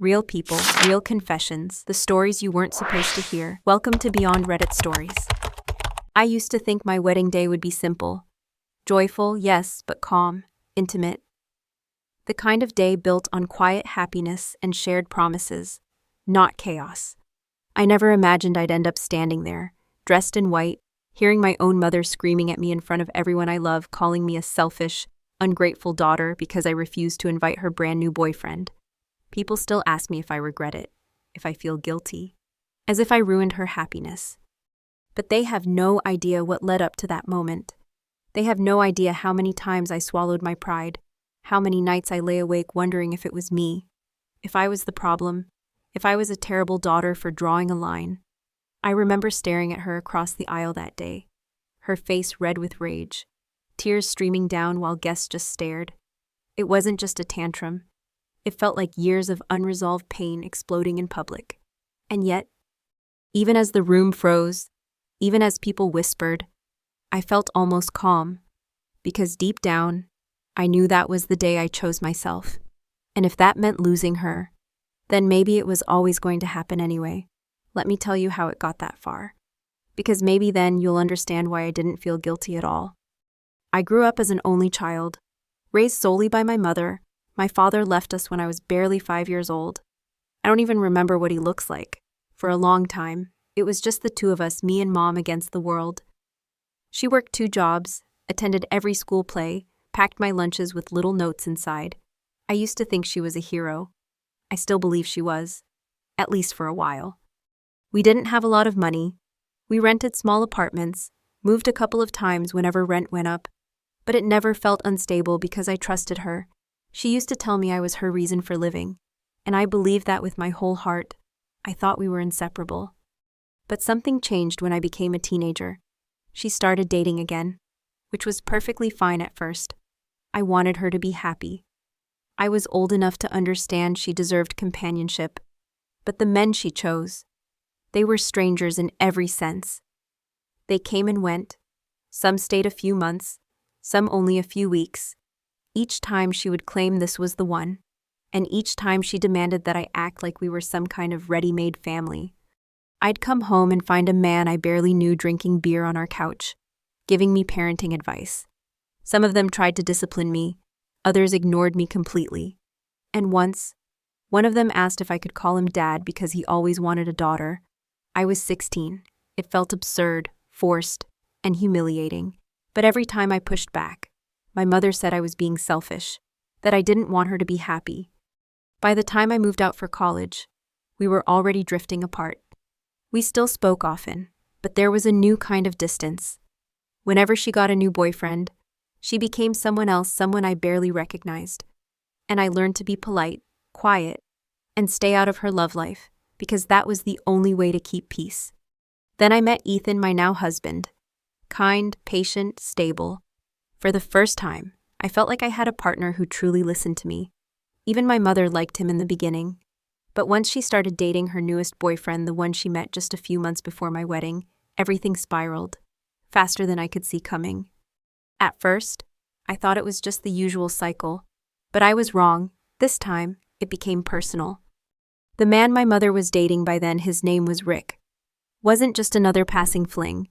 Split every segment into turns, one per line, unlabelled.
Real people, real confessions, the stories you weren't supposed to hear. Welcome to Beyond Reddit Stories. I used to think my wedding day would be simple. Joyful, yes, but calm, intimate. The kind of day built on quiet happiness and shared promises, not chaos. I never imagined I'd end up standing there, dressed in white, hearing my own mother screaming at me in front of everyone I love, calling me a selfish, ungrateful daughter because I refused to invite her brand new boyfriend. People still ask me if I regret it, if I feel guilty, as if I ruined her happiness. But they have no idea what led up to that moment. They have no idea how many times I swallowed my pride, how many nights I lay awake wondering if it was me, if I was the problem, if I was a terrible daughter for drawing a line. I remember staring at her across the aisle that day, her face red with rage, tears streaming down while guests just stared. It wasn't just a tantrum. It felt like years of unresolved pain exploding in public. And yet, even as the room froze, even as people whispered, I felt almost calm, because deep down, I knew that was the day I chose myself. And if that meant losing her, then maybe it was always going to happen anyway. Let me tell you how it got that far. Because maybe then you'll understand why I didn't feel guilty at all. I grew up as an only child, raised solely by my mother. My father left us when I was barely 5 years old. I don't even remember what he looks like. For a long time, it was just the two of us, me and Mom, against the world. She worked 2 jobs, attended every school play, packed my lunches with little notes inside. I used to think she was a hero. I still believe she was, at least for a while. We didn't have a lot of money. We rented small apartments, moved a couple of times whenever rent went up, but it never felt unstable because I trusted her. She used to tell me I was her reason for living, and I believed that with my whole heart. I thought we were inseparable. But something changed when I became a teenager. She started dating again, which was perfectly fine at first. I wanted her to be happy. I was old enough to understand she deserved companionship, but the men she chose, they were strangers in every sense. They came and went. Some stayed a few months, some only a few weeks. Each time she would claim this was the one, and each time she demanded that I act like we were some kind of ready-made family. I'd come home and find a man I barely knew drinking beer on our couch, giving me parenting advice. Some of them tried to discipline me, others ignored me completely. And once, one of them asked if I could call him Dad because he always wanted a daughter. I was 16. It felt absurd, forced, and humiliating. But every time I pushed back, my mother said I was being selfish, that I didn't want her to be happy. By the time I moved out for college, we were already drifting apart. We still spoke often, but there was a new kind of distance. Whenever she got a new boyfriend, she became someone else, someone I barely recognized. And I learned to be polite, quiet, and stay out of her love life, because that was the only way to keep peace. Then I met Ethan, my now husband. Kind, patient, stable. For the first time, I felt like I had a partner who truly listened to me. Even my mother liked him in the beginning. But once she started dating her newest boyfriend, the one she met just a few months before my wedding, everything spiraled, faster than I could see coming. At first, I thought it was just the usual cycle, but I was wrong. This time, it became personal. The man my mother was dating by then, his name was Rick, wasn't just another passing fling,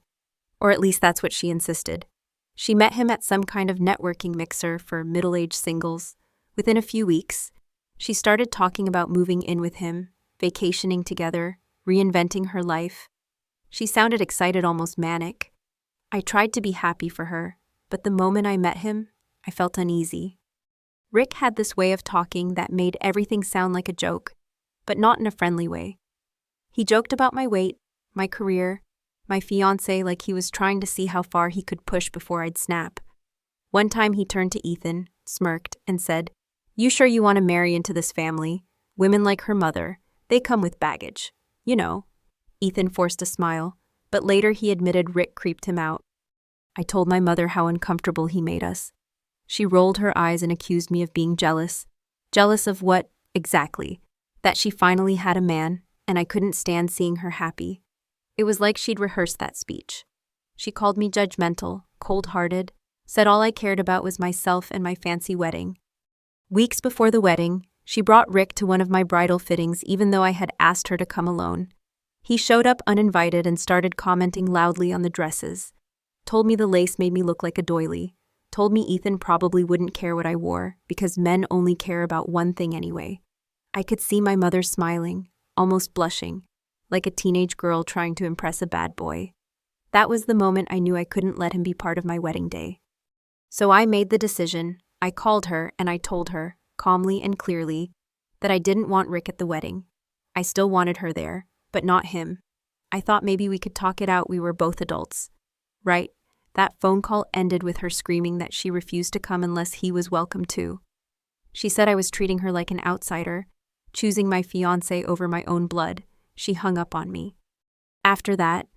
or at least that's what she insisted. She met him at some kind of networking mixer for middle-aged singles. Within a few weeks, she started talking about moving in with him, vacationing together, reinventing her life. She sounded excited, almost manic. I tried to be happy for her, but the moment I met him, I felt uneasy. Rick had this way of talking that made everything sound like a joke, but not in a friendly way. He joked about my weight, my career, my fiancé, like he was trying to see how far he could push before I'd snap. One time he turned to Ethan, smirked, and said, "You sure you want to marry into this family? Women like her mother, they come with baggage. You know." Ethan forced a smile, but later he admitted Rick creeped him out. I told my mother how uncomfortable he made us. She rolled her eyes and accused me of being jealous. Jealous of what, exactly? That she finally had a man, and I couldn't stand seeing her happy. It was like she'd rehearsed that speech. She called me judgmental, cold-hearted, said all I cared about was myself and my fancy wedding. Weeks before the wedding, She brought Rick to one of my bridal fittings even though I had asked her to come alone. He showed up uninvited and started commenting loudly on the dresses. Told me the lace made me look like a doily. Told me Ethan probably wouldn't care what I wore because men only care about one thing anyway. I could see my mother smiling, almost blushing, like a teenage girl trying to impress a bad boy. That was the moment I knew I couldn't let him be part of my wedding day. So I made the decision. I called her and I told her, calmly and clearly, that I didn't want Rick at the wedding. I still wanted her there, but not him. I thought maybe we could talk it out. We were both adults. Right? That phone call ended with her screaming that she refused to come unless he was welcome too. She said I was treating her like an outsider, choosing my fiancé over my own blood. She hung up on me. After that,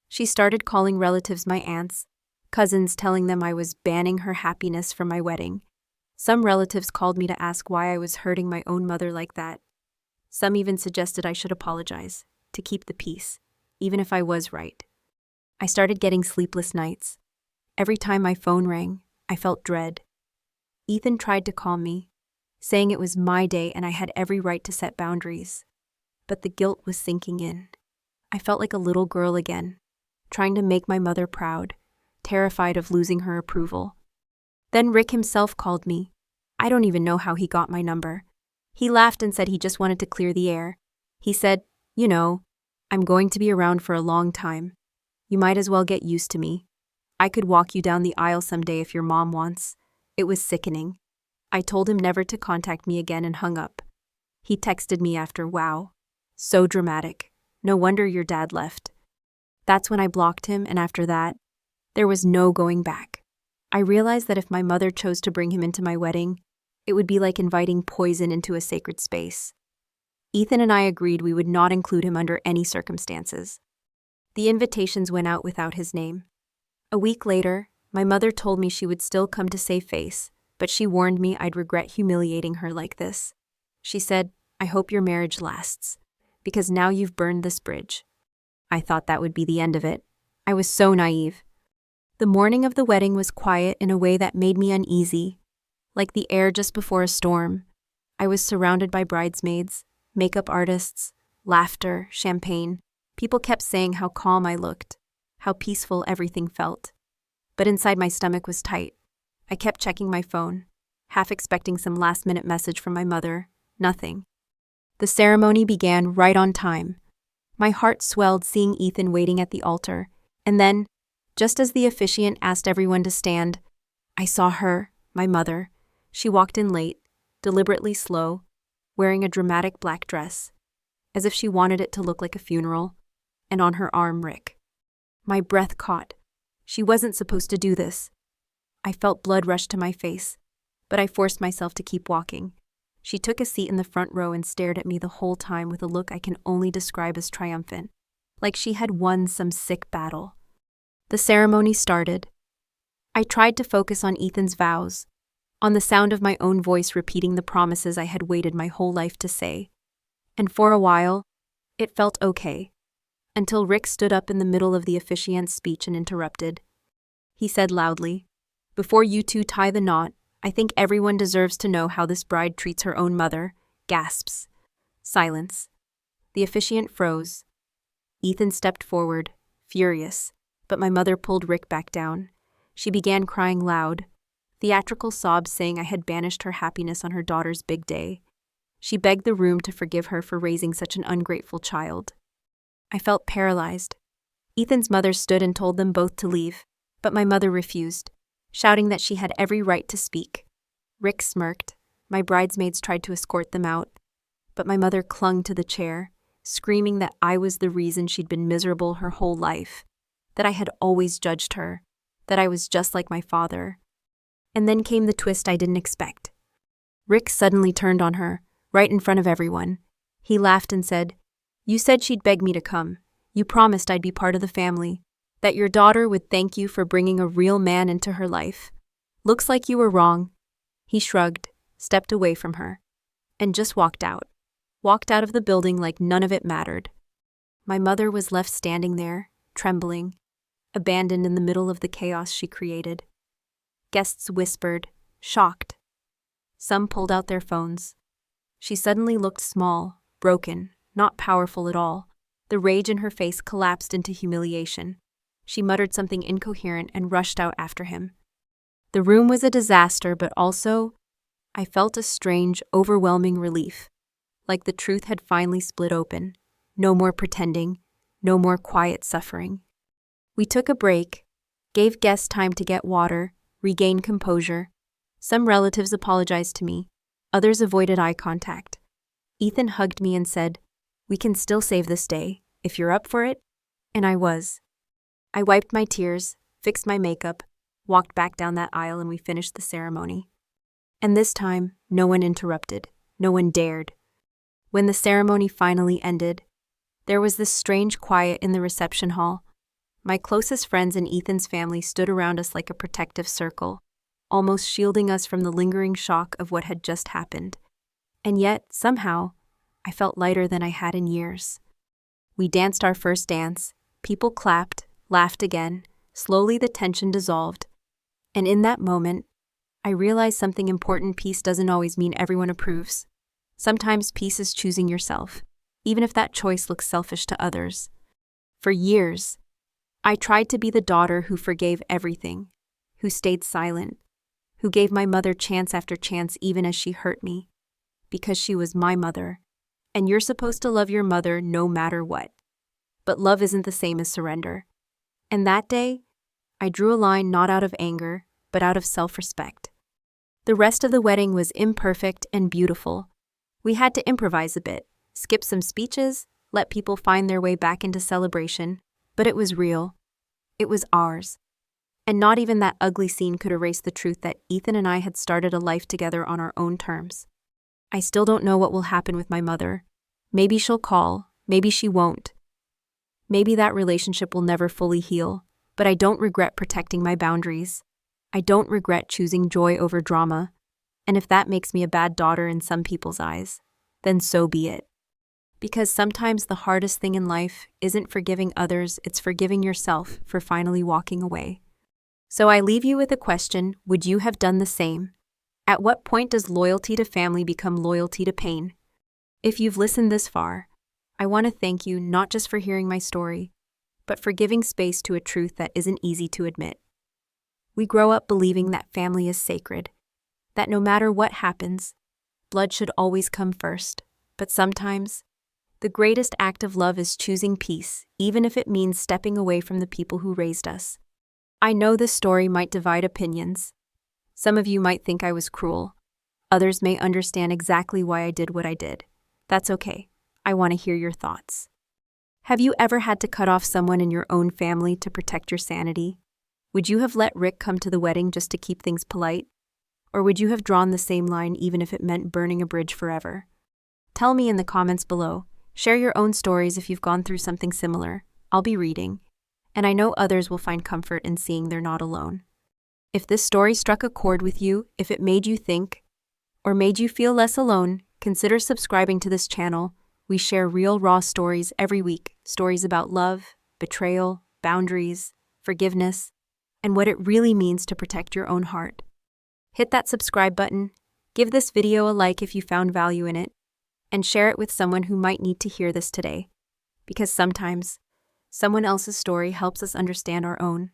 she started calling relatives my aunts, cousins, telling them I was banning her happiness from my wedding. Some relatives called me to ask why I was hurting my own mother like that. Some even suggested I should apologize, to keep the peace, even if I was right. I started getting sleepless nights. Every time my phone rang, I felt dread. Ethan tried to calm me, saying it was my day and I had every right to set boundaries. But the guilt was sinking in. I felt like a little girl again, trying to make my mother proud, terrified of losing her approval. Then Rick himself called me. I don't even know how he got my number. He laughed and said he just wanted to clear the air. He said, "You know, I'm going to be around for a long time. You might as well get used to me. I could walk you down the aisle someday if your mom wants." It was sickening. I told him never to contact me again and hung up. He texted me after, "Wow, so dramatic. No wonder your dad left." That's when I blocked him, and after that, there was no going back. I realized that if my mother chose to bring him into my wedding, it would be like inviting poison into a sacred space. Ethan and I agreed we would not include him under any circumstances. The invitations went out without his name. A week later, my mother told me she would still come to save face, but she warned me I'd regret humiliating her like this. She said, "I hope your marriage lasts, because now you've burned this bridge." I thought that would be the end of it. I was so naive. The morning of the wedding was quiet in a way that made me uneasy, like the air just before a storm. I was surrounded by bridesmaids, makeup artists, laughter, champagne. People kept saying how calm I looked, how peaceful everything felt. But inside my stomach was tight. I kept checking my phone, half expecting some last-minute message from my mother. Nothing. The ceremony began right on time. My heart swelled seeing Ethan waiting at the altar, and then, just as the officiant asked everyone to stand, I saw her, my mother. She walked in late, deliberately slow, wearing a dramatic black dress, as if she wanted it to look like a funeral, and on her arm Rick. My breath caught. She wasn't supposed to do this. I felt blood rush to my face, but I forced myself to keep walking. She took a seat in the front row and stared at me the whole time with a look I can only describe as triumphant, like she had won some sick battle. The ceremony started. I tried to focus on Ethan's vows, on the sound of my own voice repeating the promises I had waited my whole life to say. And for a while, it felt okay, until Rick stood up in the middle of the officiant's speech and interrupted. He said loudly, "Before you two tie the knot, I think everyone deserves to know how this bride treats her own mother." Gasps. Silence. The officiant froze. Ethan stepped forward, furious, but my mother pulled Rick back down. She began crying loud, theatrical sobs saying I had banished her happiness on her daughter's big day. She begged the room to forgive her for raising such an ungrateful child. I felt paralyzed. Ethan's mother stood and told them both to leave, but my mother refused, shouting that she had every right to speak. Rick smirked. My bridesmaids tried to escort them out, but my mother clung to the chair, screaming that I was the reason she'd been miserable her whole life, that I had always judged her, that I was just like my father. And then came the twist I didn't expect. Rick suddenly turned on her, right in front of everyone. He laughed and said, "You said she'd beg me to come. You promised I'd be part of the family, that your daughter would thank you for bringing a real man into her life. Looks like you were wrong." He shrugged, stepped away from her, and just walked out. Walked out of the building like none of it mattered. My mother was left standing there, trembling, abandoned in the middle of the chaos she created. Guests whispered, shocked. Some pulled out their phones. She suddenly looked small, broken, not powerful at all. The rage in her face collapsed into humiliation. She muttered something incoherent and rushed out after him. The room was a disaster, but also, I felt a strange, overwhelming relief. Like the truth had finally split open. No more pretending, no more quiet suffering. We took a break, gave guests time to get water, regain composure. Some relatives apologized to me, others avoided eye contact. Ethan hugged me and said, "We can still save this day, if you're up for it." And I was. I wiped my tears, fixed my makeup, walked back down that aisle, and we finished the ceremony. And this time, no one interrupted, no one dared. When the ceremony finally ended, there was this strange quiet in the reception hall. My closest friends and Ethan's family stood around us like a protective circle, almost shielding us from the lingering shock of what had just happened. And yet, somehow, I felt lighter than I had in years. We danced our first dance, people clapped, laughed again, slowly the tension dissolved. And in that moment, I realized something important: peace doesn't always mean everyone approves. Sometimes peace is choosing yourself, even if that choice looks selfish to others. For years, I tried to be the daughter who forgave everything, who stayed silent, who gave my mother chance after chance even as she hurt me, because she was my mother, and you're supposed to love your mother no matter what. But love isn't the same as surrender. And that day, I drew a line not out of anger, but out of self-respect. The rest of the wedding was imperfect and beautiful. We had to improvise a bit, skip some speeches, let people find their way back into celebration, but it was real. It was ours. And not even that ugly scene could erase the truth that Ethan and I had started a life together on our own terms. I still don't know what will happen with my mother. Maybe she'll call, maybe she won't. Maybe that relationship will never fully heal, but I don't regret protecting my boundaries. I don't regret choosing joy over drama. And if that makes me a bad daughter in some people's eyes, then so be it. Because sometimes the hardest thing in life isn't forgiving others, it's forgiving yourself for finally walking away. So I leave you with a question: would you have done the same? At what point does loyalty to family become loyalty to pain? If you've listened this far, I want to thank you not just for hearing my story, but for giving space to a truth that isn't easy to admit. We grow up believing that family is sacred, that no matter what happens, blood should always come first. But sometimes, the greatest act of love is choosing peace, even if it means stepping away from the people who raised us. I know this story might divide opinions. Some of you might think I was cruel. Others may understand exactly why I did what I did. That's okay. I want to hear your thoughts. Have you ever had to cut off someone in your own family to protect your sanity? Would you have let Rick come to the wedding just to keep things polite? Or would you have drawn the same line even if it meant burning a bridge forever? Tell me in the comments below. Share your own stories if you've gone through something similar. I'll be reading. And I know others will find comfort in seeing they're not alone. If this story struck a chord with you, if it made you think, or made you feel less alone, consider subscribing to this channel. We share real, raw stories every week. Stories about love, betrayal, boundaries, forgiveness, and what it really means to protect your own heart. Hit that subscribe button, give this video a like if you found value in it, and share it with someone who might need to hear this today. Because sometimes, someone else's story helps us understand our own.